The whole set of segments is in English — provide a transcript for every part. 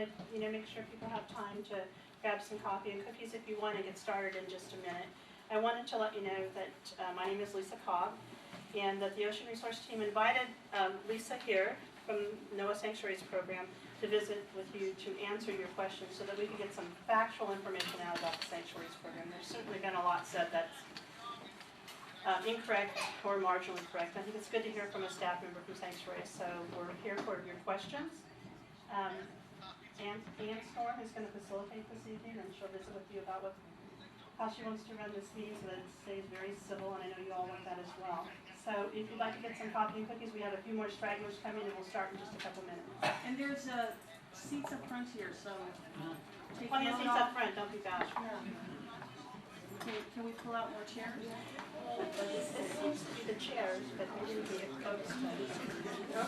to, make sure people have time to grab some coffee and cookies if you want to get started in just a minute. I wanted to let you know that my name is Lisa Cobb, and that the Ocean Resource Team invited Lisa here from NOAA Sanctuaries Program to visit with you to answer your questions so that we can get some factual information out about the Sanctuaries Program. There's certainly been a lot said that's incorrect or marginally correct. I think it's good to hear from a staff member from Sanctuaries, so we're here for your questions. Ann Storm is going to facilitate this evening, and she'll visit with you about how she wants to run this meeting so that it stays very civil, and I know you all want that as well. So if you'd like to get some coffee and cookies, we have a few more stragglers coming, and we'll start in just a couple minutes. And there's seats up front here, so take plenty of seats up front, don't be bashful. Yeah. Can we pull out more chairs? This seems to be the chairs, but we didn't get folks.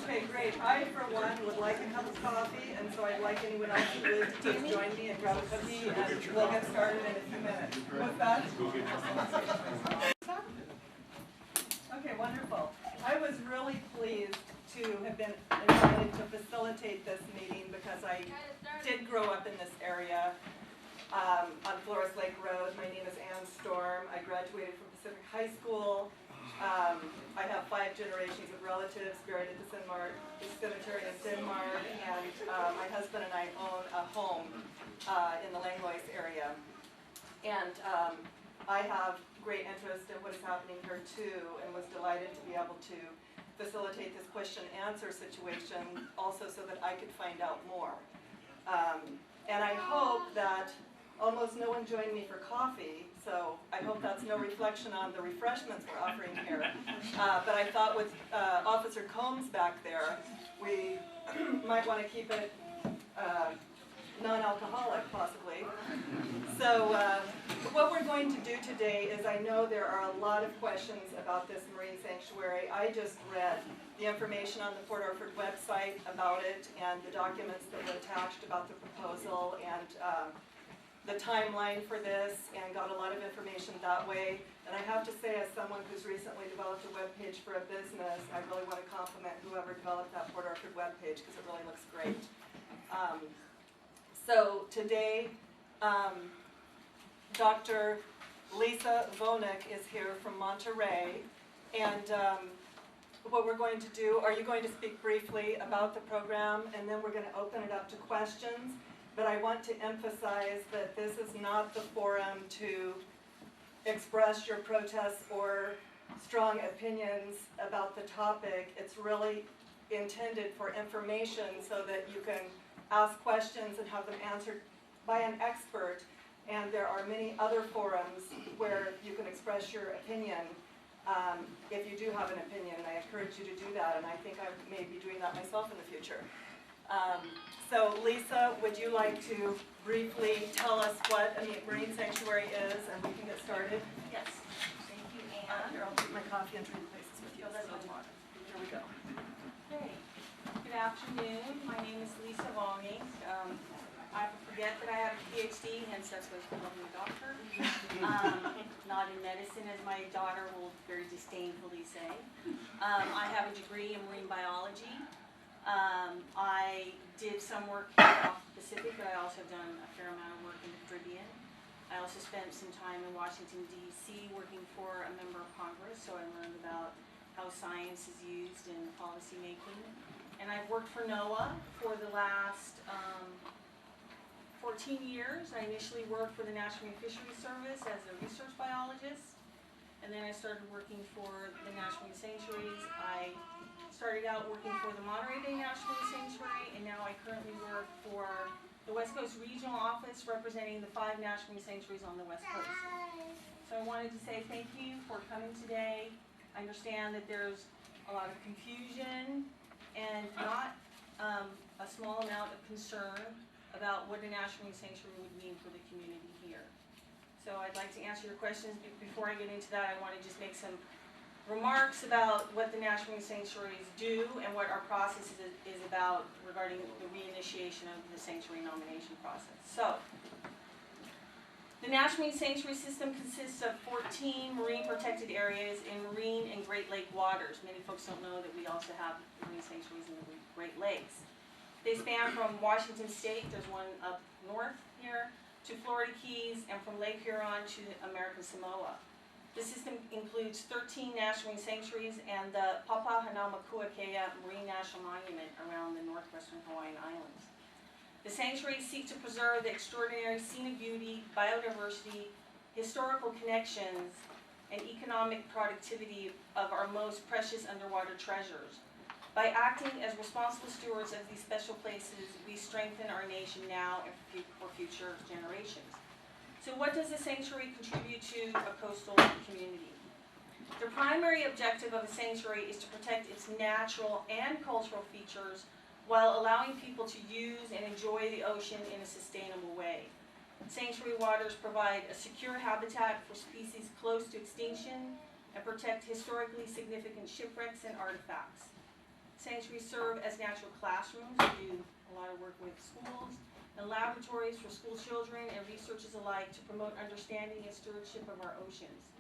Okay, great. I, for one, would like a cup of coffee, and so I'd like anyone else who lives to join me and grab a cookie, and we'll get started in a few minutes. What's that? Okay, wonderful. I was really pleased to have been invited to facilitate this meeting because I did grow up in this area on Flores Lake Road. My name is Ann Storm. I graduated from Pacific High School. I have 5 generations of relatives buried at the cemetery in Denmark, and my husband and I own a home in the Langlois area. And I have great interest in what is happening here too, and was delighted to be able to facilitate this question-answer situation also so that I could find out more. And I hope that almost no one joined me for coffee, so I hope that's no reflection on the refreshments we're offering here. But I thought with Officer Combs back there, we might want to keep it non-alcoholic, possibly. So what we're going to do today is, I know there are a lot of questions about this marine sanctuary. I just read the information on the Port Orford website about it and the documents that were attached about the proposal and the timeline for this, and got a lot of information that way. And I have to say, as someone who's recently developed a web page for a business, I really want to compliment whoever developed that Port Orford web page because it really looks great. So today, Dr. Lisa Wooninck is here from Monterey, and what we're going to do, are you going to speak briefly about the program, and then we're going to open it up to questions. But I want to emphasize that this is not the forum to express your protests or strong opinions about the topic. It's really intended for information so that you can ask questions and have them answered by an expert. And there are many other forums where you can express your opinion if you do have an opinion. And I encourage you to do that, and I think I may be doing that myself in the future. So Lisa, would you like to briefly tell us what a marine sanctuary is, and we can get started? Yes. Thank you, Ann. Here, I'll take my coffee and trade places with you. Oh, that's water. Here we go. Okay. Good afternoon. My name is Lisa Wooninck. I forget that I have a PhD, hence that's what I'm a doctor. Not in medicine, as my daughter will very disdainfully say. I have a degree in marine biology. I did some work here off the Pacific, but I also have done a fair amount of work in the Caribbean. I also spent some time in Washington, D.C. working for a member of Congress, so I learned about how science is used in policy making. And I've worked for NOAA for the last 14 years. I initially worked for the National Marine Fisheries Service as a research biologist, and then I started working for the National Marine Sanctuaries. I started out working for the Monterey Bay National Marine Sanctuary, and now I currently work for the West Coast Regional Office representing the 5 National Marine Sanctuaries on the West Coast. So I wanted to say thank you for coming today. I understand that there's a lot of confusion and not a small amount of concern about what a National Marine Sanctuary would mean for the community here. So I'd like to answer your questions. Before I get into that, I want to just make some remarks about what the National Marine Sanctuaries do and what our process is about regarding the reinitiation of the sanctuary nomination process. So, the National Marine Sanctuary System consists of 14 marine protected areas in marine and Great Lake waters. Many folks don't know that we also have marine sanctuaries in the Great Lakes. They span from Washington State, there's one up north here, to Florida Keys, and from Lake Huron to American Samoa. The system includes 13 national marine sanctuaries and the Papahanaumakuakea Marine National Monument around the northwestern Hawaiian Islands. The sanctuaries seek to preserve the extraordinary scenic beauty, biodiversity, historical connections, and economic productivity of our most precious underwater treasures. By acting as responsible stewards of these special places, we strengthen our nation now and for future generations. So what does a sanctuary contribute to a coastal community? The primary objective of a sanctuary is to protect its natural and cultural features while allowing people to use and enjoy the ocean in a sustainable way. Sanctuary waters provide a secure habitat for species close to extinction and protect historically significant shipwrecks and artifacts. Sanctuaries serve as natural classrooms. We do a lot of work with schools and laboratories for school children and researchers alike to promote understanding and stewardship of our oceans.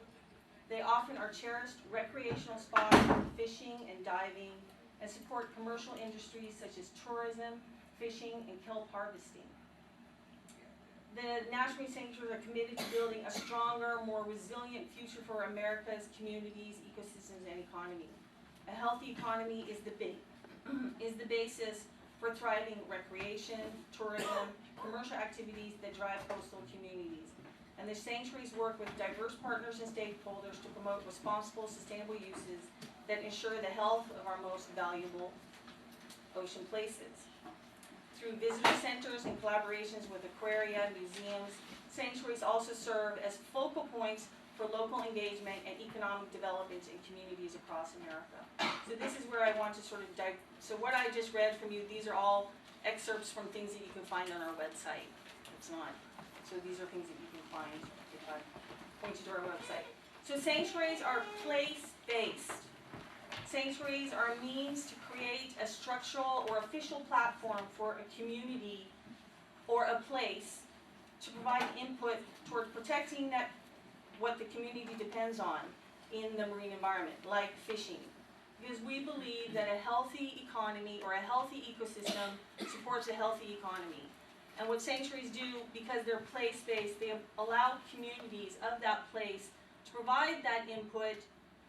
They often are cherished recreational spots for fishing and diving and support commercial industries such as tourism, fishing, and kelp harvesting. The national marine sanctuaries are committed to building a stronger, more resilient future for America's communities, ecosystems, and economy. A healthy economy is the basis for thriving recreation, tourism, commercial activities that drive coastal communities. And the sanctuaries work with diverse partners and stakeholders to promote responsible, sustainable uses that ensure the health of our most valuable ocean places. Through visitor centers and collaborations with aquaria, museums, sanctuaries also serve as focal points for local engagement and economic development in communities across America. So this is where I want to sort of dive. So what I just read from you, these are all excerpts from things that you can find on our website. It's not. So these are things that you can find if I point you to our website. So sanctuaries are place-based. Sanctuaries are a means to create a structural or official platform for a community or a place to provide input toward protecting that what the community depends on in the marine environment, like fishing. Because we believe that a healthy economy or a healthy ecosystem supports a healthy economy. And what sanctuaries do, because they're place-based, they allow communities of that place to provide that input,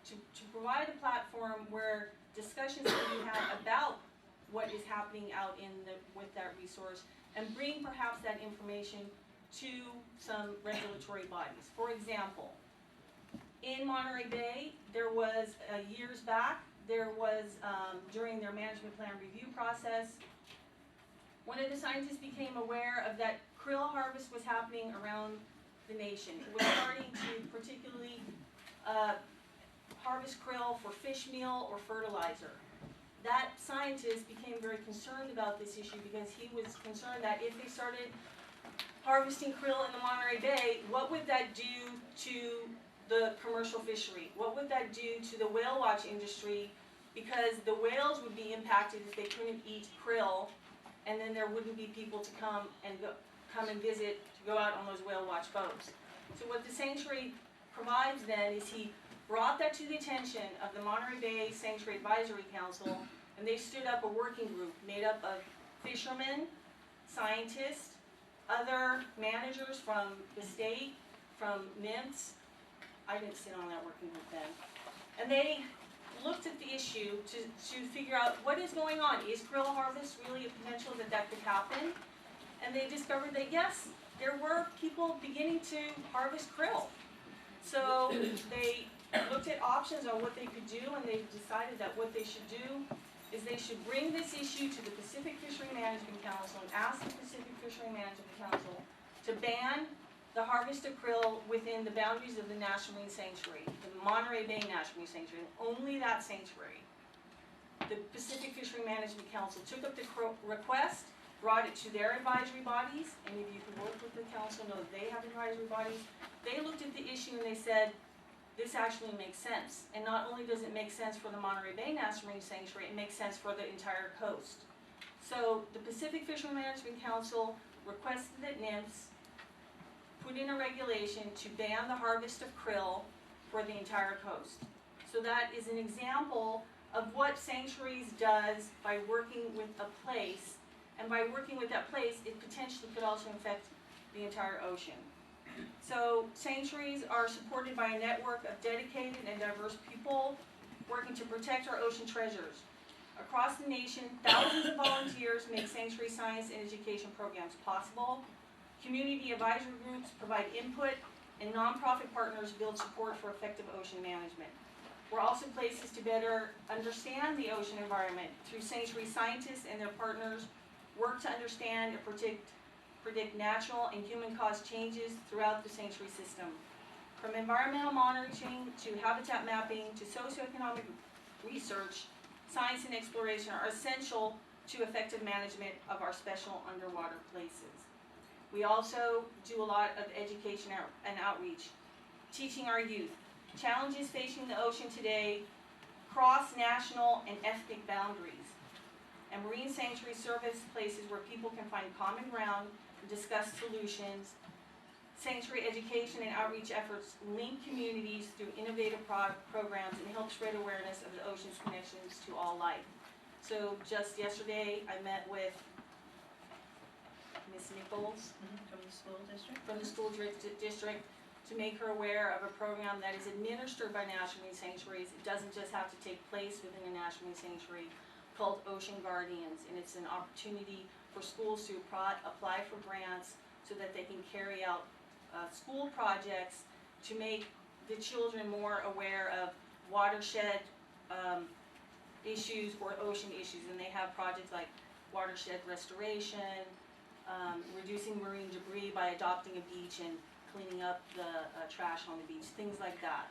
to provide a platform where discussions can be had about what is happening out with that resource, and bring perhaps that information to some regulatory bodies. For example, in Monterey Bay, there was, years back, there was, during their management plan review process, one of the scientists became aware of that krill harvest was happening around the nation. It was starting to particularly harvest krill for fish meal or fertilizer. That scientist became very concerned about this issue because he was concerned that if they started harvesting krill in the Monterey Bay, what would that do to the commercial fishery? What would that do to the whale watch industry? Because the whales would be impacted if they couldn't eat krill, and then there wouldn't be people to come and visit, to go out on those whale watch boats. So what the sanctuary provides then is he brought that to the attention of the Monterey Bay Sanctuary Advisory Council, and they stood up a working group made up of fishermen, scientists, other managers from the state, from NIMS. I didn't sit on that working group then. And they looked at the issue to figure out what is going on. Is krill harvest really a potential that could happen? And they discovered that yes, there were people beginning to harvest krill. So they looked at options on what they could do, and they decided that what they should do is they should bring this issue to the Pacific Fishery Management Council and ask the Pacific Fishery Management Council to ban the harvest of krill within the boundaries of the National Marine Sanctuary, the Monterey Bay National Marine Sanctuary, only that sanctuary. The Pacific Fishery Management Council took up the request, brought it to their advisory bodies. Any of you who work with the council know that they have advisory bodies. They looked at the issue and they said, this actually makes sense. And not only does it make sense for the Monterey Bay National Marine Sanctuary, it makes sense for the entire coast. So the Pacific Fishery Management Council requested that NIMS put in a regulation to ban the harvest of krill for the entire coast. So that is an example of what sanctuaries does by working with a place and by working with that place, it potentially could also affect the entire ocean. So sanctuaries are supported by a network of dedicated and diverse people working to protect our ocean treasures. Across the nation, thousands of volunteers make sanctuary science and education programs possible. Community advisory groups provide input, and nonprofit partners build support for effective ocean management. We're also places to better understand the ocean environment through sanctuary scientists and their partners work to understand and predict natural and human-caused changes throughout the sanctuary system. From environmental monitoring to habitat mapping to socioeconomic research, science and exploration are essential to effective management of our special underwater places. We also do a lot of education and outreach, teaching our youth. Challenges facing the ocean today cross national and ethnic boundaries, and marine sanctuary service places where people can find common ground and discuss solutions. Sanctuary education and outreach efforts link communities through innovative programs and help spread awareness of the ocean's connections to all life. So just yesterday, I met with Ms. Nichols From the school district? from the school district to make her aware of a program that is administered by National Marine Sanctuaries. It doesn't just have to take place within a National Marine Sanctuary, called Ocean Guardians, and it's an opportunity for schools to apply for grants so that they can carry out school projects to make the children more aware of watershed issues or ocean issues. And they have projects like watershed restoration, reducing marine debris by adopting a beach and cleaning up the trash on the beach, things like that.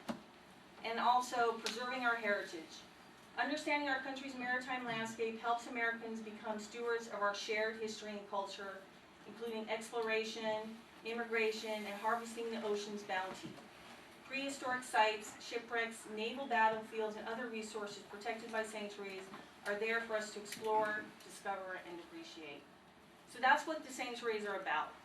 And also preserving our heritage. Understanding our country's maritime landscape helps Americans become stewards of our shared history and culture, including exploration, immigration, and harvesting the ocean's bounty. Prehistoric sites, shipwrecks, naval battlefields, and other resources protected by sanctuaries are there for us to explore, discover, and appreciate. So that's what the sanctuaries are about.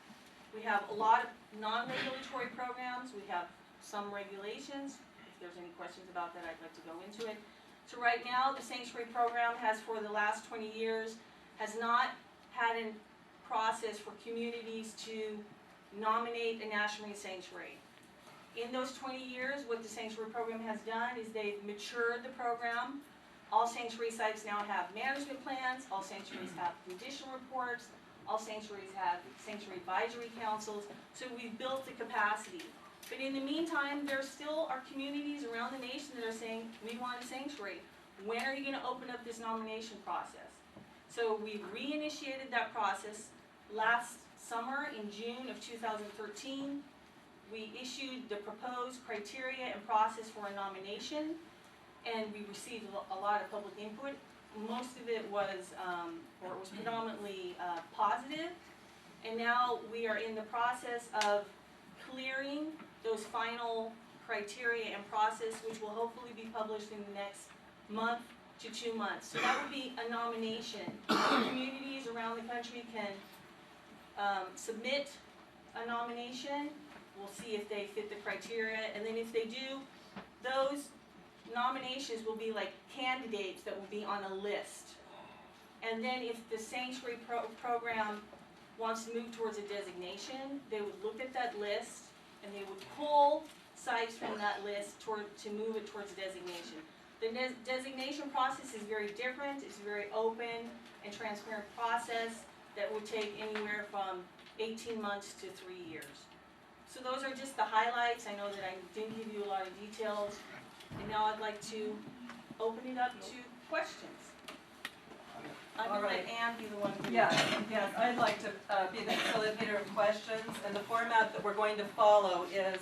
We have a lot of non-regulatory programs. We have some regulations. If there's any questions about that, I'd like to go into it. So right now, the sanctuary program has, for the last 20 years, has not had a process for communities to nominate a national marine sanctuary. In those 20 years, what the sanctuary program has done is they've matured the program. All sanctuary sites now have management plans. All sanctuaries have condition reports. All sanctuaries have sanctuary advisory councils. So we've built the capacity. But in the meantime, there still are communities around the nation that are saying, we want a sanctuary. When are you going to open up this nomination process? So we've reinitiated that process. Last summer, in June of 2013, we issued the proposed criteria and process for a nomination, and we received a lot of public input. Most of it was, or it was predominantly positive, and now we are in the process of clearing those final criteria and process, which will hopefully be published in the next month to 2 months. So that would be a nomination. Communities around the country can submit a nomination. We'll see if they fit the criteria, and then if they do, those nominations will be like candidates that will be on a list. And then if the sanctuary program wants to move towards a designation, they would look at that list and they would pull sites from that list to move it towards designation. The designation process is very different. It's a very open and transparent process that would take anywhere from 18 months to 3 years. So those are just the highlights. I know that I didn't give you a lot of details. And now I'd like to open it up to questions. I'm going to let Ann be the one to do Yes, I'd like to be the facilitator of questions, and the format that we're going to follow is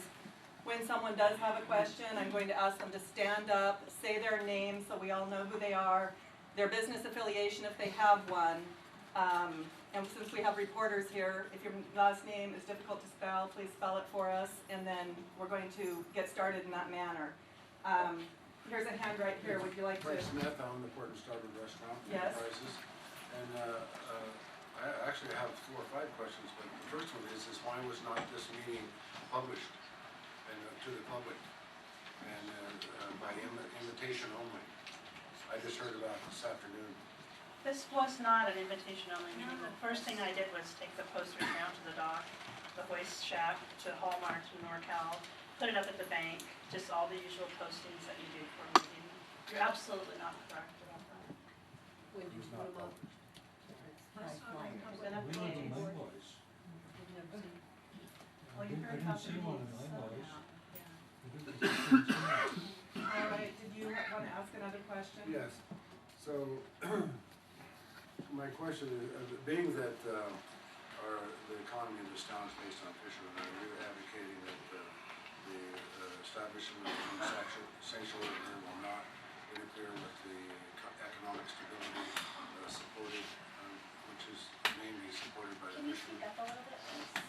when someone does have a question, I'm going to ask them to stand up, say their name so we all know who they are, their business affiliation if they have one, and since we have reporters here, if your last name is difficult to spell, please spell it for us, and then we're going to get started in that manner. Here's a hand right here. Would you like to? Frank Smith, I own the Port and Starboard Restaurant. Yes. Enterprises. And I actually have 4 or 5 questions, but the first one is why was not this meeting published to the public and by invitation only? I just heard about it this afternoon. This was not an invitation-only meeting. The first thing I did was take the posters down to the dock, the hoist shack, to Hallmark, to NorCal, put it up at the bank, just all the usual postings that you do for a meeting. You're absolutely not correct about that. When It did was you not put them up? published. Was that up We to went to the board? Limbo's. Well, you're I very didn't see one in company, Limbo's. All right, did you want to ask another question? Yes, so, my question is, being that, the economy of this town is based on fishermen, are you advocating that, the establishment of the sanctuary here will not interfere with the economic stability, supported, which is mainly supported by the Can you speak fishermen? up a little bit, please?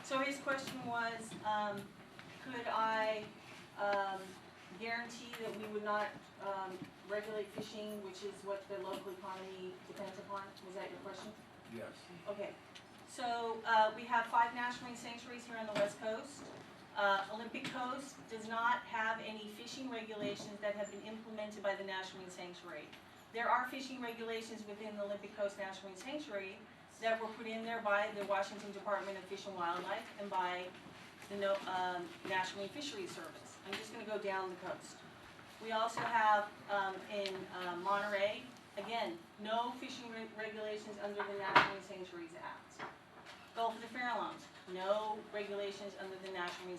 So his question was, could I, guarantee that we would not, regulate fishing, which is what the local economy depends upon? Was that your question? Yes. Okay, so, we have 5 national marine sanctuaries here on the west coast. Olympic Coast does not have any fishing regulations that have been implemented by the National Marine Sanctuary. There are fishing regulations within the Olympic Coast National Marine Sanctuary that were put in there by the Washington Department of Fish and Wildlife and by the National Marine Fisheries Service. I'm just gonna go down the coast. We also have, in Monterey, again, no fishing regulations under the National Marine Sanctuaries Act. Gulf of the Farallones, no regulations under the National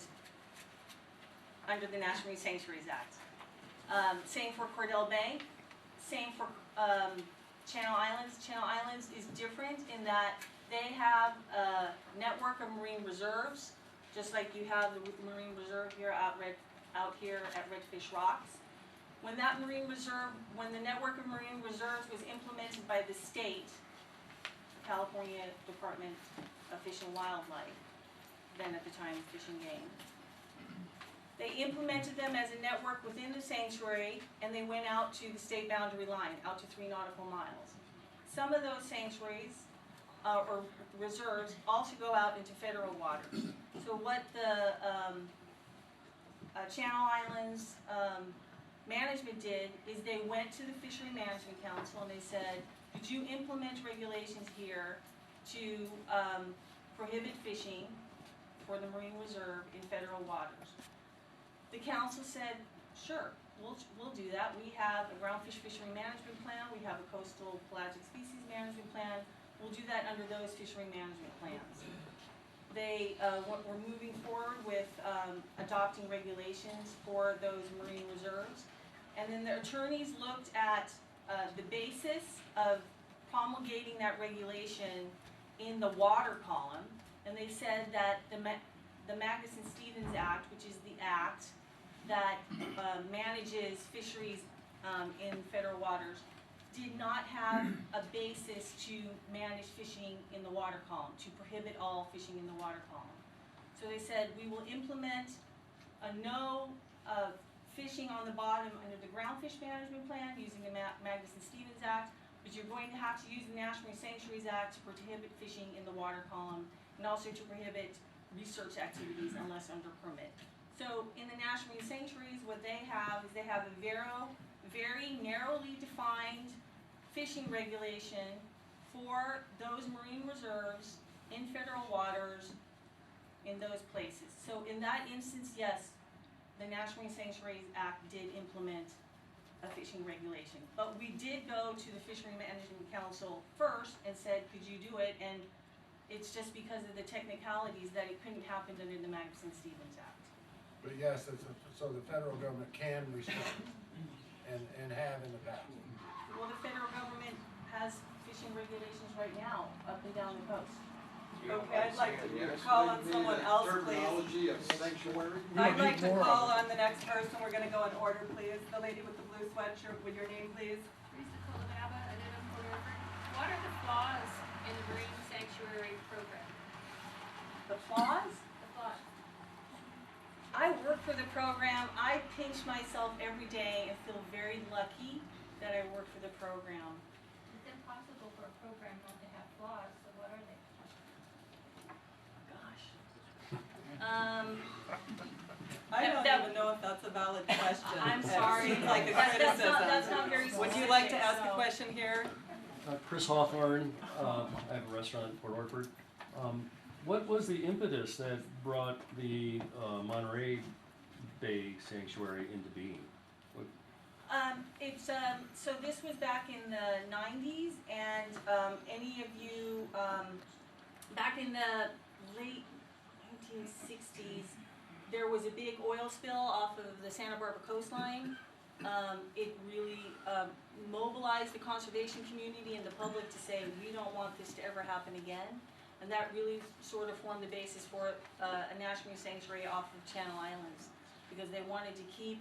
Marine Sanctuaries Act. Same for Cordell Bank, same for Channel Islands. Channel Islands is different in that they have a network of marine reserves, just like you have the marine reserve here out here at Redfish Rocks. When that marine reserve, when the network of marine reserves was implemented by the state, California Department of Fish and Wildlife, then at the time Fish and Game, they implemented them as a network within the sanctuary, and they went out to the state boundary line, out to 3 nautical miles. Some of those sanctuaries, or reserves, also go out into federal waters. So what the Channel Islands management did is they went to the Fishery Management Council and they said, could you implement regulations here to prohibit fishing for the marine reserve in federal waters? The council said, sure, we'll do that. We have a groundfish fishery management plan, we have a coastal pelagic species management plan, we'll do that under those fishery management plans. They were moving forward with adopting regulations for those marine reserves. And then the attorneys looked at the basis of promulgating that regulation in the water column, and they said that the Magnuson-Stevens Act, which is the act that manages fisheries in federal waters, did not have a basis to manage fishing in the water column, to prohibit all fishing in the water column. So they said, we will implement a no fishing on the bottom under the groundfish management plan using the Magnuson-Stevens Act, but you're going to have to use the National Marine Sanctuaries Act to prohibit fishing in the water column and also to prohibit research activities unless under permit. So in the National Marine Sanctuaries, what they have is they have a very narrowly defined fishing regulation for those marine reserves in federal waters in those places. So in that instance, yes, the National Marine Sanctuaries Act did implement a fishing regulation. But we did go to the Fishery Management Council first and said, could you do it? And it's just because of the technicalities that it couldn't happen under the Magnuson-Stevens Act. But yes, so the federal government can restrict and have in the past. Well, the federal government has fishing regulations right now up and down the coast. Okay, I'd like to call on someone else, please. Terminology of sanctuary? I'd like to call on the next person. We're gonna go in order, please. The lady with the blue sweatshirt, with your name, please. Teresa Colababa, I live in Port Orford. What are the flaws in the marine sanctuary program? The flaws? The flaws. I work for the program. I pinch myself every day and feel very lucky that I work for the program. It's impossible for a program not to have flaws, so what are they? Gosh. I don't That- even know if that's a valid question. I'm It sorry. seems like a That's not criticism. very specific. Would you like to ask a so- question here? Chris Hawthorne, I have a restaurant in Port Orford. What was the impetus that brought the Monterey Bay Sanctuary into being? So this was back in the 90s, and any of you, back in the late 1960s, there was a big oil spill off of the Santa Barbara coastline. It really mobilized the conservation community and the public to say, we don't want this to ever happen again. And that really sort of formed the basis for a national sanctuary off of Channel Islands, because they wanted to keep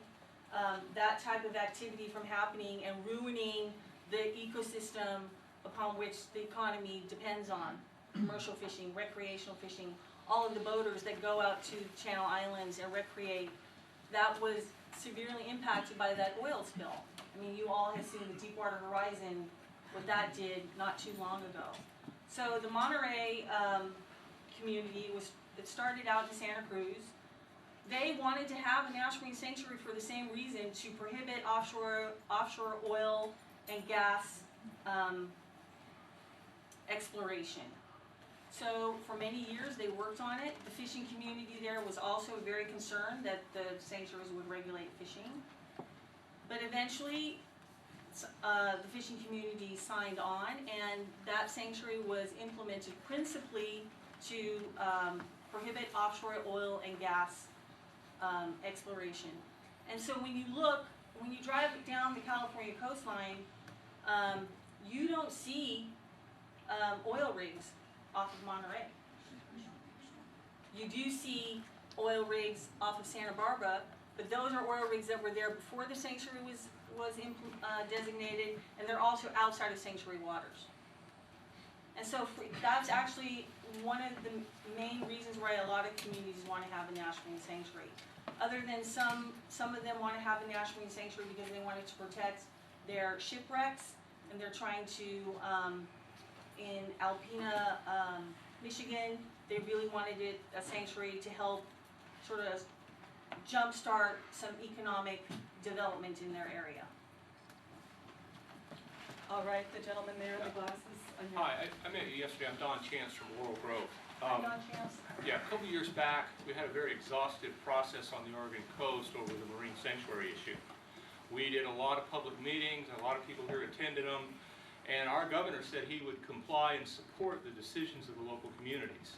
that type of activity from happening and ruining the ecosystem upon which the economy depends on. Commercial fishing, recreational fishing, all of the boaters that go out to Channel Islands and recreate, that was severely impacted by that oil spill. I mean, you all have seen the Deepwater Horizon, what that did not too long ago. So the Monterey community it started out in Santa Cruz. They wanted to have a national marine sanctuary for the same reason, to prohibit offshore oil and gas exploration. So for many years they worked on it. The fishing community there was also very concerned that the sanctuaries would regulate fishing. But eventually the fishing community signed on, and that sanctuary was implemented principally to prohibit offshore oil and gas exploration. And so when you drive down the California coastline, you don't see oil rigs off of Monterey. You do see oil rigs off of Santa Barbara, but those are oil rigs that were there before the sanctuary was designated, and they're also outside of sanctuary waters. And so that's actually one of the main reasons why a lot of communities want to have a national marine sanctuary. Other than some of them want to have a national marine sanctuary because they wanted to protect their shipwrecks, and they're trying to, in Alpena, Michigan, they really wanted a sanctuary to help sort of jumpstart some economic development in their area. All right, the gentleman there, the glasses. On your- Hi, I met you yesterday. I'm Don Chance from Laurel Grove. Don Chance? Yeah, a couple years back, we had a very exhaustive process on the Oregon coast over the marine sanctuary issue. We did a lot of public meetings, and a lot of people here attended them, and our governor said he would comply and support the decisions of the local communities.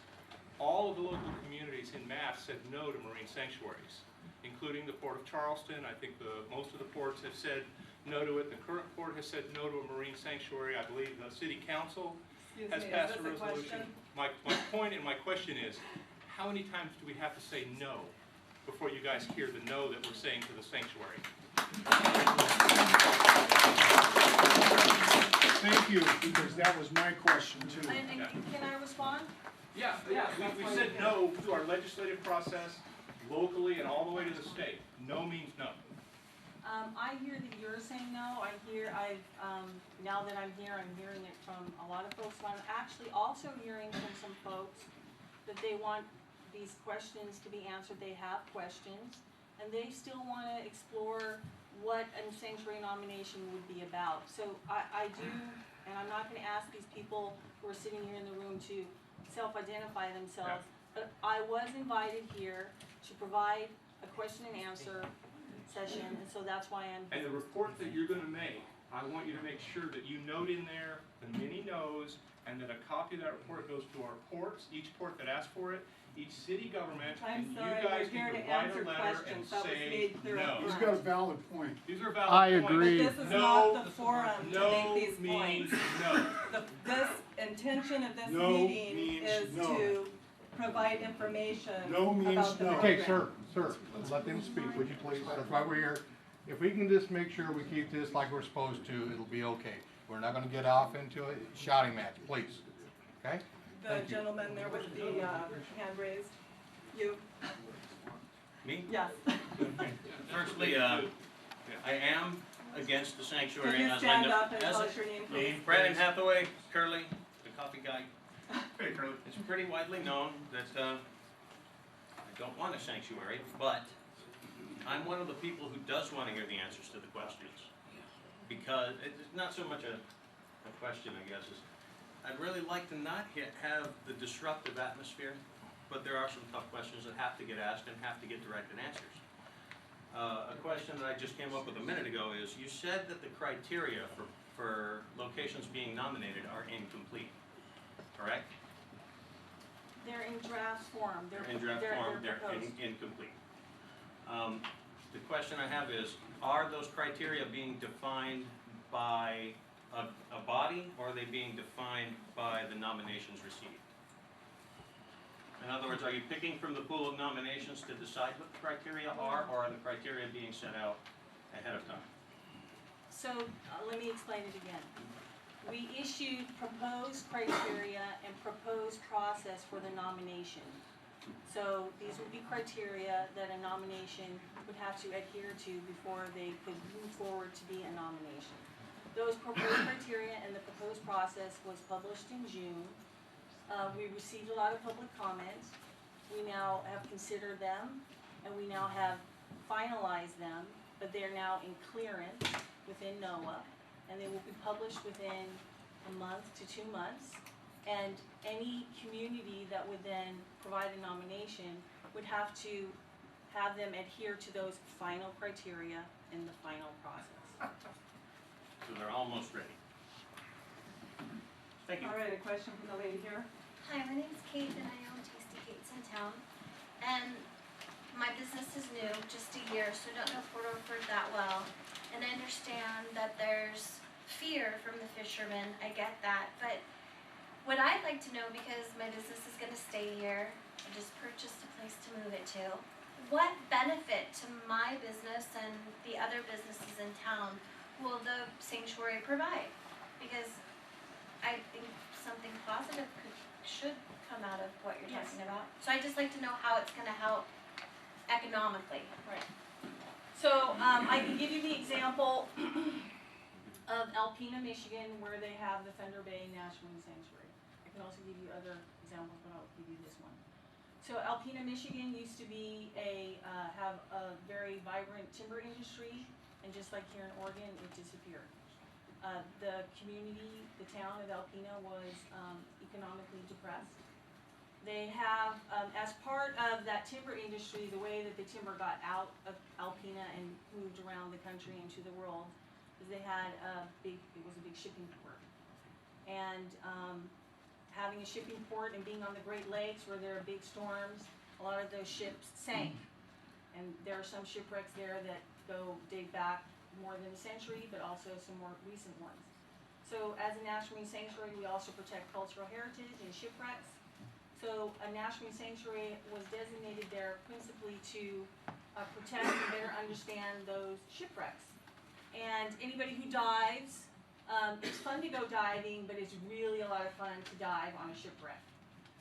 All of the local communities in mass said no to marine sanctuaries, including the Port of Charleston. I think most of the ports have said no to it. The current port has said no to a marine sanctuary. I believe the city council Excuse has me, passed is a this resolution. question? My point and my question is, how many times do we have to say no before you guys hear the no that we're saying to the sanctuary? Thank you, because that was my question too. And can I respond? Yeah, we said no to our legislative process locally and all the way to the state. No means no. I hear that you're saying no. Now that I'm here, I'm hearing it from a lot of folks. I'm actually also hearing from some folks that they want these questions to be answered. They have questions, and they still want to explore what a sanctuary nomination would be about. So I do, and I'm not going to ask these people who are sitting here in the room to self-identify themselves, but I was invited here to provide a question and answer session, and so that's why I'm. And the report that you're going to make, I want you to make sure that you note in there the many no's, and that a copy of that report goes to our ports, each port that asks for it, each city government, I'm and sorry, you guys we're here can to write answer a letter and questions. That was say made clear up no. He's front. got a valid point. These are valid I points. agree. But this is No, not the forum to No make these means points. no. This intention of this No meeting means is no. to provide information No means about the no. program. Okay, sir, let them speak, would you please? That's why we're here. If we can just make sure we keep this like we're supposed to, it'll be okay. We're not gonna get off into a shouting match, please. Okay? The Thank you. gentleman there with the hand raised. You? Me? Yes. Firstly, I am against the sanctuary. Can you as stand Linda- up and as tell a- us your name, Me, please? Brandon Hathaway, Curly, the coffee guy. Hey, Curly. It's pretty widely known that I don't want a sanctuary, but I'm one of the people who does want to hear the answers to the questions. Because it's not so much a question, I guess, is I'd really like to not have the disruptive atmosphere, but there are some tough questions that have to get asked and have to get directed answers. A question that I just came up with a minute ago is, you said that the criteria for locations being nominated are incomplete, correct? They're in draft form. They're in draft form, they're incomplete. The question I have is, are those criteria being defined by a body, or are they being defined by the nominations received? In other words, are you picking from the pool of nominations to decide what the criteria are, or are the criteria being set out ahead of time? So, let me explain it again. We issued proposed criteria and proposed process for the nomination. So these would be criteria that a nomination would have to adhere to before they could move forward to be a nomination. Those proposed criteria and the proposed process was published in June. We received a lot of public comments. We now have considered them, and we now have finalized them, but they're now in clearance within NOAA, and they will be published within a month to 2 months. And any community that would then provide a nomination would have to have them adhere to those final criteria in the final process. So they're almost ready. Thank you. All right, a question from the lady here. Hi, my name's Kate and I own Tasty Kate's in town. And my business is new, just a year, so I don't know Port Orford that well. And I understand that there's fear from the fishermen, I get that. But what I'd like to know, because my business is gonna stay here, I just purchased a place to move it to. What benefit to my business and the other businesses in town will the sanctuary provide? Because I think something positive should come out of what you're talking about. So I'd just like to know how it's gonna help economically. Right. So, I can give you the example of Alpena, Michigan, where they have the Thunder Bay National Sanctuary. I can also give you other examples, but I'll give you this one. So Alpena, Michigan used to be have a very vibrant timber industry, and just like here in Oregon, it disappeared. The community, the town of Alpena was economically depressed. They have, as part of that timber industry, the way that the timber got out of Alpena and moved around the country and to the world, is they had it was a big shipping port. And having a shipping port and being on the Great Lakes where there are big storms, a lot of those ships sank. And there are some shipwrecks there that date back more than a century, but also some more recent ones. So as a national marine sanctuary, we also protect cultural heritage and shipwrecks. So a national marine sanctuary was designated there principally to protect and better understand those shipwrecks. And anybody who dives, it's fun to go diving, but it's really a lot of fun to dive on a shipwreck.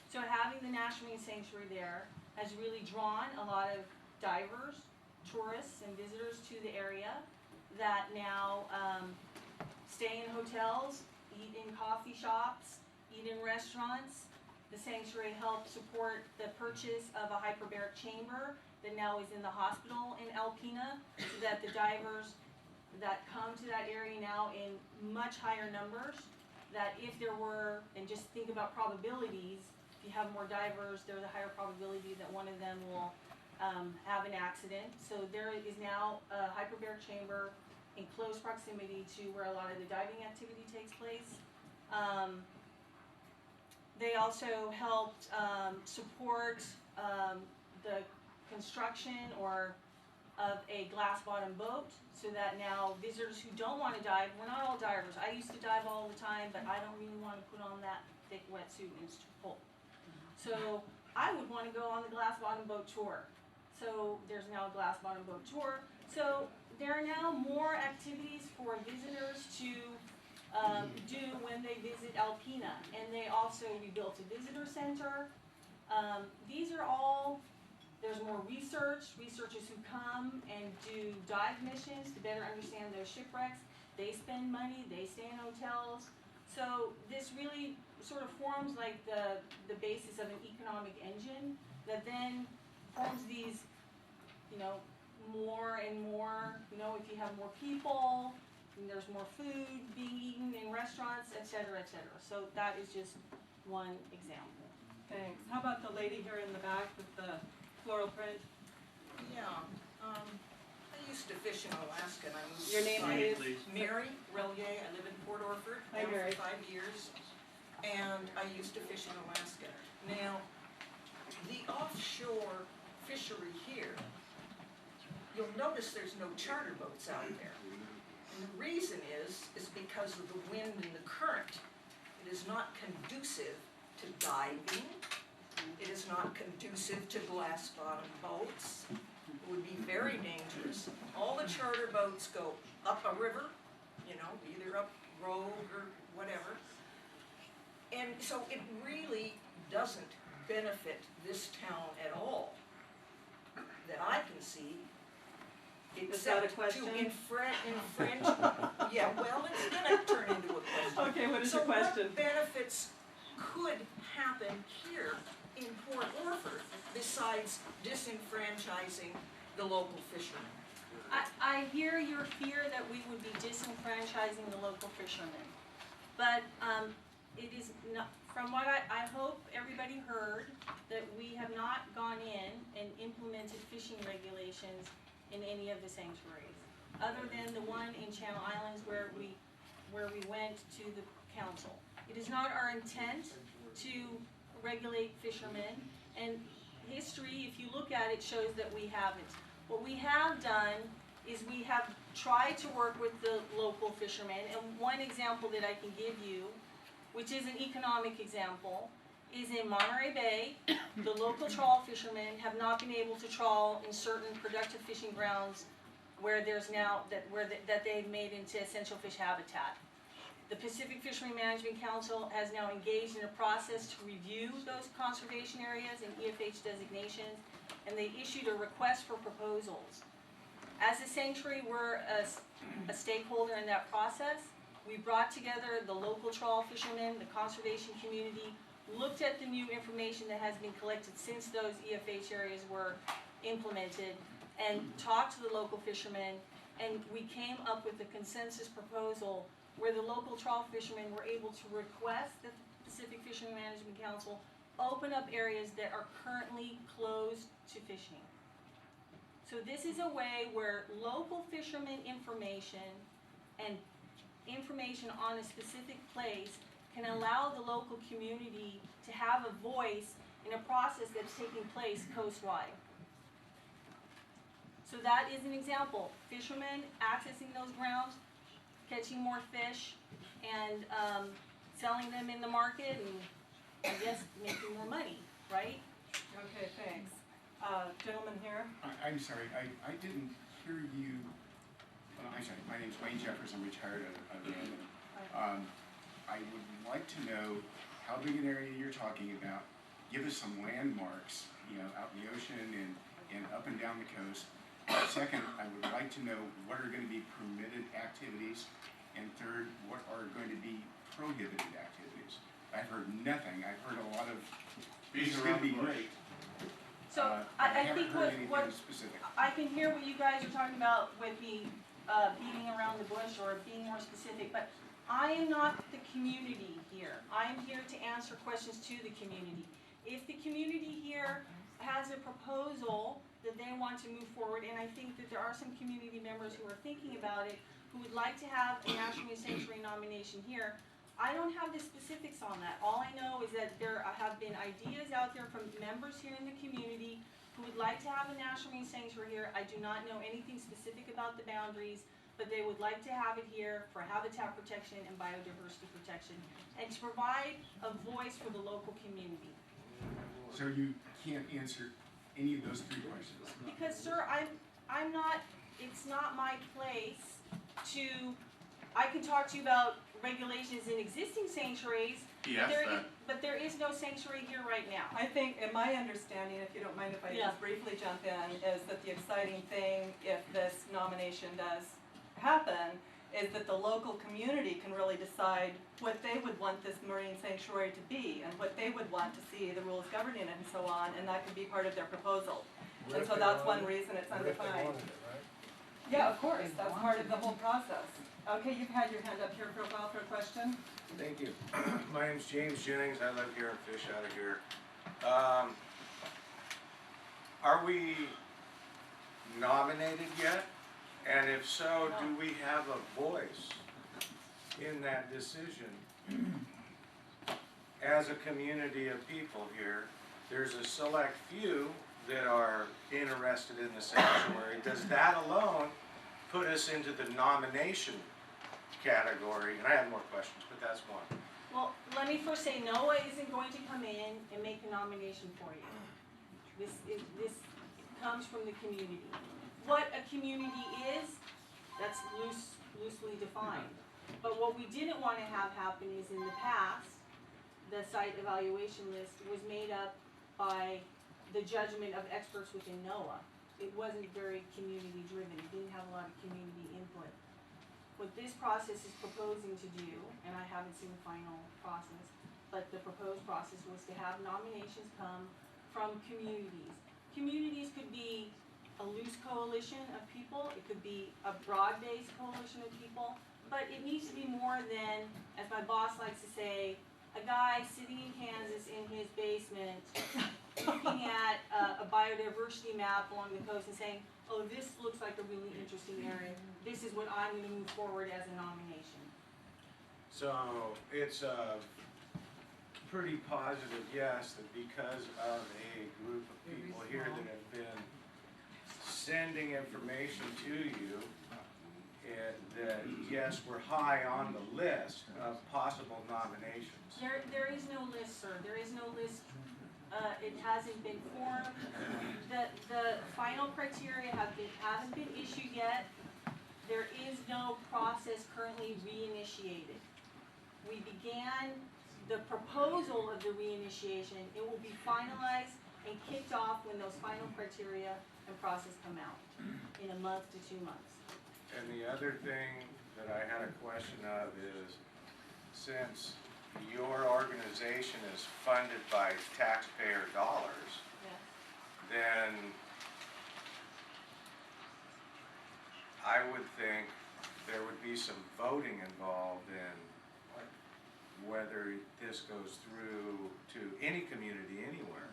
So having the national marine sanctuary there has really drawn a lot of divers, tourists, and visitors to the area that now stay in hotels, eat in coffee shops, eat in restaurants. The sanctuary helped support the purchase of a hyperbaric chamber that now is in the hospital in Alpena, so that the divers that come to that area now in much higher numbers, that if there were, and just think about probabilities, if you have more divers, there's a higher probability that one of them will have an accident. So there is now a hyperbaric chamber in close proximity to where a lot of the diving activity takes place. They also helped support the construction of a glass bottom boat, so that now visitors who don't want to dive, we're not all divers. I used to dive all the time, but I don't really want to put on that thick wetsuit and it's too cold. So I would want to go on the glass bottom boat tour. So there's now a glass bottom boat tour. So there are now more activities for visitors to do when they visit Alpena. And they also rebuilt a visitor center. These are all, there's more researchers who come and do dive missions to better understand those shipwrecks. They spend money, they stay in hotels. So this really sort of forms like the basis of an economic engine that then forms these, more and more, you know, if you have more people, and there's more food being eaten in restaurants, et cetera, et cetera. So that is just one example. Thanks. How about the lady here in the back with the floral print? Yeah, I used to fish in Alaska, and I moved. Your name, please? Mary Relier. I live in Port Orford Hi, now Mary. for 5 years, and I used to fish in Alaska. Now, the offshore fishery here, you'll notice there's no charter boats out there. And the reason is because of the wind and the current. It is not conducive to diving. It is not conducive to glass bottom boats. It would be very dangerous. All the charter boats go up a river, you know, either up Rogue or whatever. And so it really doesn't benefit this town at all, that I can see, Is that a except question? to infringe. Yeah, well, it's gonna turn into a question. Okay, what is So your question? what benefits could happen here in Port Orford besides disenfranchising the local fishermen? I hear your fear that we would be disenfranchising the local fishermen. But it is not, from what I hope everybody heard, that we have not gone in and implemented fishing regulations in any of the sanctuaries, other than the one in Channel Islands where we went to the council. It is not our intent to regulate fishermen, and history, if you look at it, shows that we haven't. What we have done is we have tried to work with the local fishermen, and one example that I can give you, which is an economic example, is in Monterey Bay. The local trawl fishermen have not been able to trawl in certain productive fishing grounds where there's now, that they've made into essential fish habitat. The Pacific Fishery Management Council has now engaged in a process to review those conservation areas and EFH designations, and they issued a request for proposals. As a sanctuary, we're a stakeholder in that process. We brought together the local trawl fishermen, the conservation community, looked at the new information that has been collected since those EFH areas were implemented, and talked to the local fishermen, and we came up with a consensus proposal where the local trawl fishermen were able to request that the Pacific Fishery Management Council open up areas that are currently closed to fishing. So this is a way where local fishermen information and information on a specific place can allow the local community to have a voice in a process that's taking place coastwide. So that is an example. Fishermen accessing those grounds, catching more fish, and selling them in the market, and I guess making more money, right? Okay, thanks. Gentleman here. I'm sorry, I didn't hear you. I'm sorry, my name's Wayne Jeffers, I'm retired again. I would like to know how big an area you're talking about. Give us some landmarks, you know, out in the ocean and up and down the coast. Second, I would like to know what are going to be permitted activities. And third, what are going to be prohibited activities. I've heard nothing. I've heard a lot of, this is going to be great. So I think haven't heard what anything specific. I can hear what you guys are talking about with the beating around the bush or being more specific, but I am not the community here. I am here to answer questions to the community. If the community here has a proposal that they want to move forward, and I think that there are some community members who are thinking about it, who would like to have a National Marine Sanctuary nomination here, I don't have the specifics on that. All I know is that there have been ideas out there from members here in the community who would like to have a National Marine Sanctuary here. I do not know anything specific about the boundaries, but they would like to have it here for habitat protection and biodiversity protection, and to provide a voice for the local community. So you can't answer any of those three questions? Because, sir, I'm not, it's not my place to, I can talk to you about regulations in existing sanctuaries, Yes, but there is no sanctuary here right now. I think, in my understanding, if you don't mind if I Yeah. just briefly jump in, is that the exciting thing, if this nomination does happen, is that the local community can really decide what they would want this marine sanctuary to be and what they would want to see, the rules governing it and so on, and that could be part of their proposal. And so that's one reason it's undefined. Yeah, of course, that's part of the whole process. Okay, you've had your hand up here, profile for a question. Thank you. My name's James Jennings. I live here and fish out of here. Are we nominated yet? And if so, do we have a voice in that decision? As a community of people here, there's a select few that are interested in the sanctuary. Does that alone put us into the nomination category? And I have more questions, but that's one. Well, let me first say, NOAA isn't going to come in and make a nomination for you. This comes from the community. What a community is, that's loosely defined. But what we didn't want to have happen is in the past, the site evaluation list was made up by the judgment of experts within NOAA. It wasn't very community driven, it didn't have a lot of community input. What this process is proposing to do, and I haven't seen the final process, but the proposed process was to have nominations come from communities. Communities could be a loose coalition of people, it could be a broad-based coalition of people, but it needs to be more than, as my boss likes to say, a guy sitting in Kansas in his basement looking at a biodiversity map along the coast and saying, oh, this looks like a really interesting area. This is what I'm going to move forward as a nomination. So it's a pretty positive yes that because of a group of people here that have been sending information to you, that yes, we're high on the list of possible nominations. There is no list, sir. There is no list. It hasn't been formed. The final criteria haven't been issued yet. There is no process currently reinitiated. We began the proposal of the reinitiation. It will be finalized and kicked off when those final criteria and process come out in a month to 2 months. And the other thing that I had a question of is, since your organization is funded by taxpayer dollars, Yes. then I would think there would be some voting involved in whether this goes through to any community anywhere,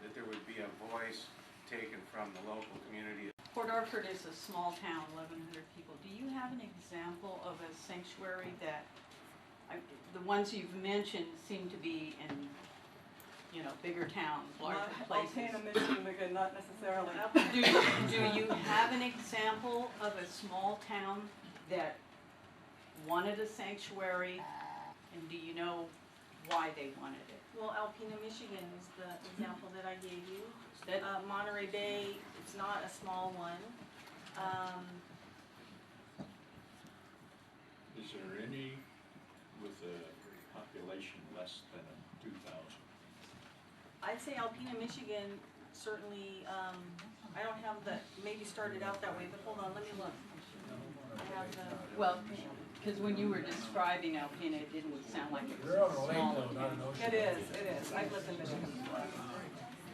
that there would be a voice taken from the local community. Port Orford is a small town, 1,100 people. Do you have an example of a sanctuary that, the ones you've mentioned seem to be in, you know, bigger towns, larger places. Alpena, Michigan, not necessarily. Do you have an example of a small town that wanted a sanctuary, and do you know why they wanted it? Well, Alpena, Michigan is the example that I gave you. Monterey Bay, it's not a small one. Is there any with a population less than 2,000? I'd say Alpena, Michigan, certainly, I don't have the, maybe started out that way, but hold on, let me look. I have the, Well, because when you were describing Alpena, it didn't sound like it was a small town. It is. I've lived in Michigan before.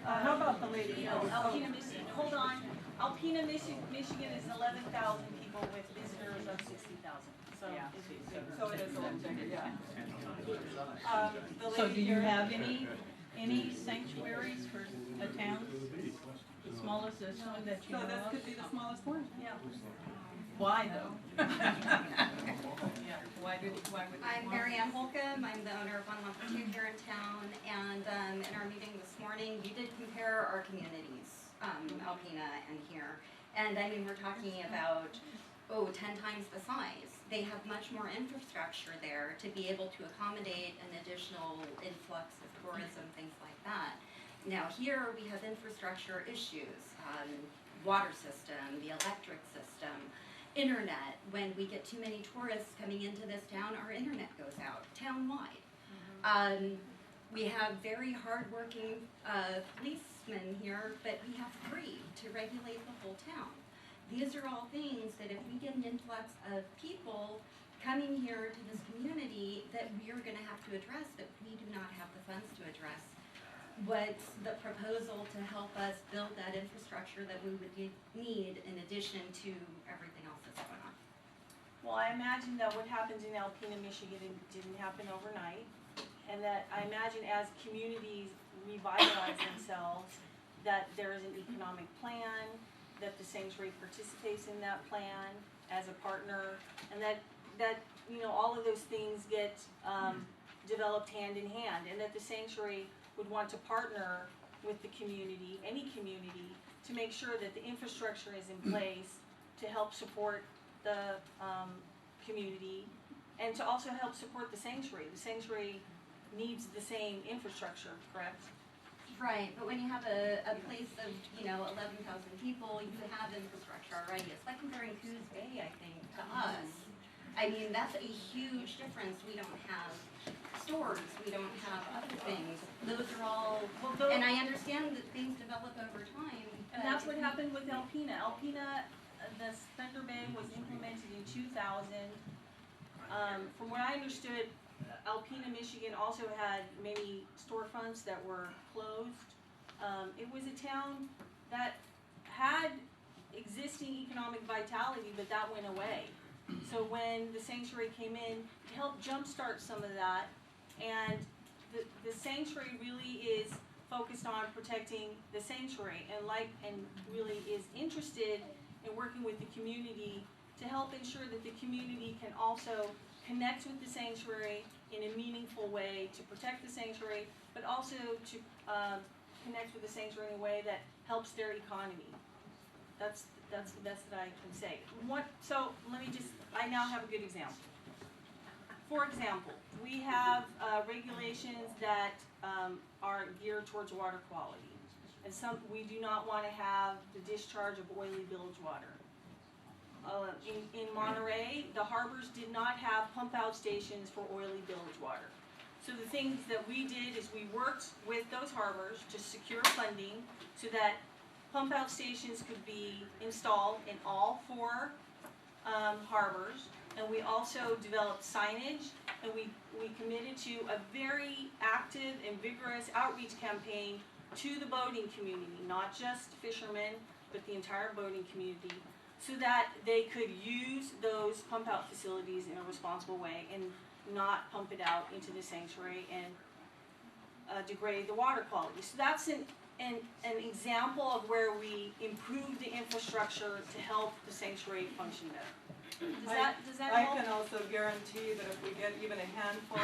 How about the lady? Alpena, Michigan, hold on. Alpena, Michigan is 11,000 people with visitors of 60,000. So, Yeah. So it is a little bigger, yeah. So do you have any sanctuaries for a town? The smallest this one that you know So this of? could be the smallest one? yeah. Why though? Why would I'm Mary Ann Holcomb. I'm the owner of 112 here in town, and in our meeting this morning, we did compare our communities, Alpena and here. And I mean, we're talking about, 10 times the size. They have much more infrastructure there to be able to accommodate an additional influx of tourism, things like that. Now here, we have infrastructure issues, water system, the electric system, internet. When we get too many tourists coming into this town, our internet goes out town-wide. We have very hardworking policemen here, but we have 3 to regulate the whole town. These are all things that if we get an influx of people coming here to this community, that we are going to have to address, that we do not have the funds to address. what's the proposal to help us build that infrastructure that we would need in addition to everything else that's going on? Well, I imagine that what happens in Alpena, Michigan didn't happen overnight, and that I imagine as communities revitalize themselves, that there is an economic plan, that the sanctuary participates in that plan as a partner, and that you know, all of those things get developed hand in hand, and that the sanctuary would want to partner with the community, any community, to make sure that the infrastructure is in place to help support the community, and to also help support the sanctuary. The sanctuary needs the same infrastructure, correct? Right, but when you have a place of, you know, 11,000 people, you have infrastructure already. It's like comparing Coos Bay, I think, to us. I mean, that's a huge difference. We don't have stores, we don't have other things. Those are all, and I understand that things develop over time. And that's what happened with Alpena. Alpena, the Thunder Bay was implemented in 2000. From what I understood, Alpena, Michigan also had many storefronts that were closed. It was a town that had existing economic vitality, but that went away. So when the sanctuary came in, it helped jumpstart some of that, and the sanctuary really is focused on protecting the sanctuary, and really is interested in working with the community to help ensure that the community can also connect with the sanctuary in a meaningful way to protect the sanctuary, but also to connect with the sanctuary in a way that helps their economy. That's the best that I can say. So let me just, I now have a good example. For example, we have regulations that are geared towards water quality. And we do not want to have the discharge of oily bilge water. In Monterey, the harbors did not have pump out stations for oily bilge water. So the things that we did is we worked with those harbors to secure funding so that pump out stations could be installed in all 4 harbors. And we also developed signage, and we committed to a very active and vigorous outreach campaign to the boating community, not just fishermen, but the entire boating community, so that they could use those pump out facilities in a responsible way and not pump it out into the sanctuary and degrade the water quality. So that's an example of where we improve the infrastructure to help the sanctuary function better. Does that help? I can also guarantee that if we get even a handful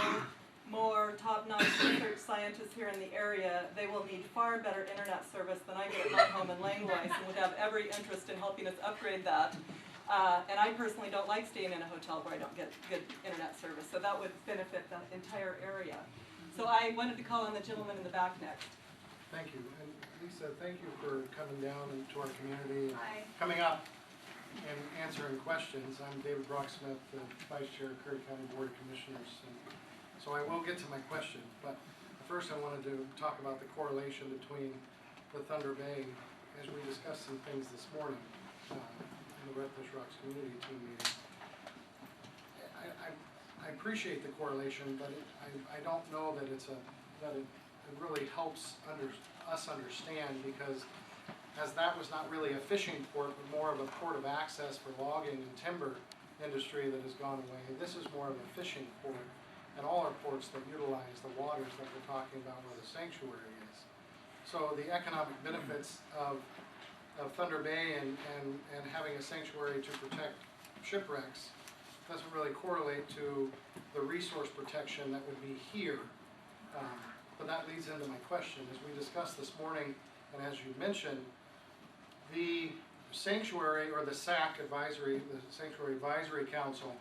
more top-notch research scientists here in the area, they will need far better internet service than I get at my home in Langlois, and would have every interest in helping us upgrade that. And I personally don't like staying in a hotel where I don't get good internet service, so that would benefit the entire area. So I wanted to call on the gentleman in the back next. Thank you, and Lisa, thank you for coming down into our community, and Hi. coming up and answering questions. I'm David Brocksmith, the Vice Chair of Curry County Board of Commissioners, and so I will get to my question, but first I wanted to talk about the correlation between the Thunder Bay, as we discussed some things this morning in the Redfish Rocks Community Team meeting. I appreciate the correlation, but I don't know that it really helps us understand, because as that was not really a fishing port, but more of a port of access for logging and timber industry that has gone away, this is more of a fishing port, and all our ports that utilize the waters that we're talking about where the sanctuary is. So the economic benefits of Thunder Bay and having a sanctuary to protect shipwrecks doesn't really correlate to the resource protection that would be here. But that leads into my question. As we discussed this morning, and as you mentioned, the sanctuary, or the SAC advisory, the Sanctuary Advisory Council,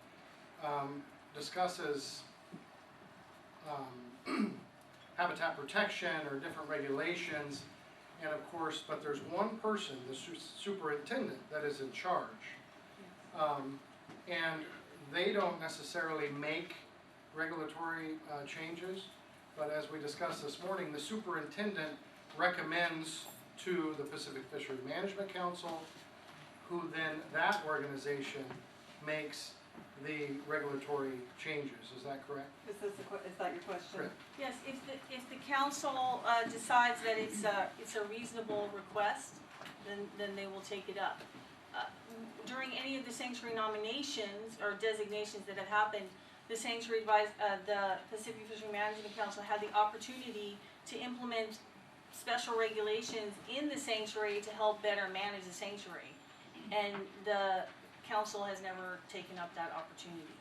discusses habitat protection or different regulations, and of course, but there's one person, the superintendent, that is in charge. And they don't necessarily make regulatory changes, but as we discussed this morning, the superintendent recommends to the Pacific Fishery Management Council, who then that organization makes the regulatory changes, is that correct? Is that your question? Correct. Yes, if the council decides that it's a reasonable request, then they will take it up. During any of the sanctuary nominations or designations that have happened, the the Pacific Fishery Management Council had the opportunity to implement special regulations in the sanctuary to help better manage the sanctuary. And the council has never taken up that opportunity.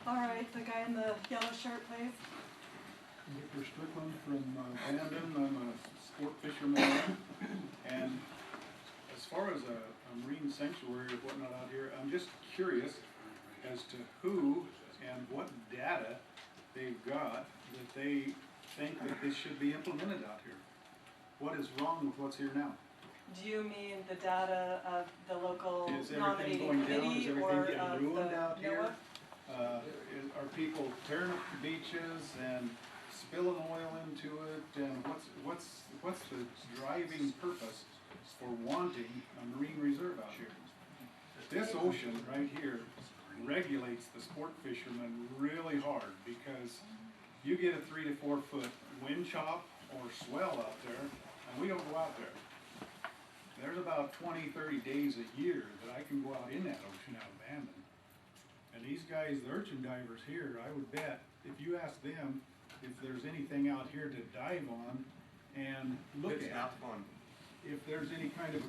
All right, the guy in the yellow shirt, please. Victor Strickland from Bandon, I'm a sport fisherman, and as far as a marine sanctuary or whatnot out here, I'm just curious as to who and what data they've got that they think that this should be implemented out here. What is wrong with what's here now? Do you mean the data of the local Is everything nominating going down? Is committee everything or getting of ruined the out here? NOAA? Are people tearing up the beaches and spilling oil into it? And what's the driving purpose for wanting a marine reserve out here? This ocean right here regulates the sport fishermen really hard because you get a 3 to 4 foot wind chop or swell out there, and we don't go out there. There's about 20, 30 days a year that I can go out in that ocean out of Bandon. And these guys, the urchin divers here, I would bet, if you ask them if there's anything out here to dive on and look at, It's not fun. if there's any kind of a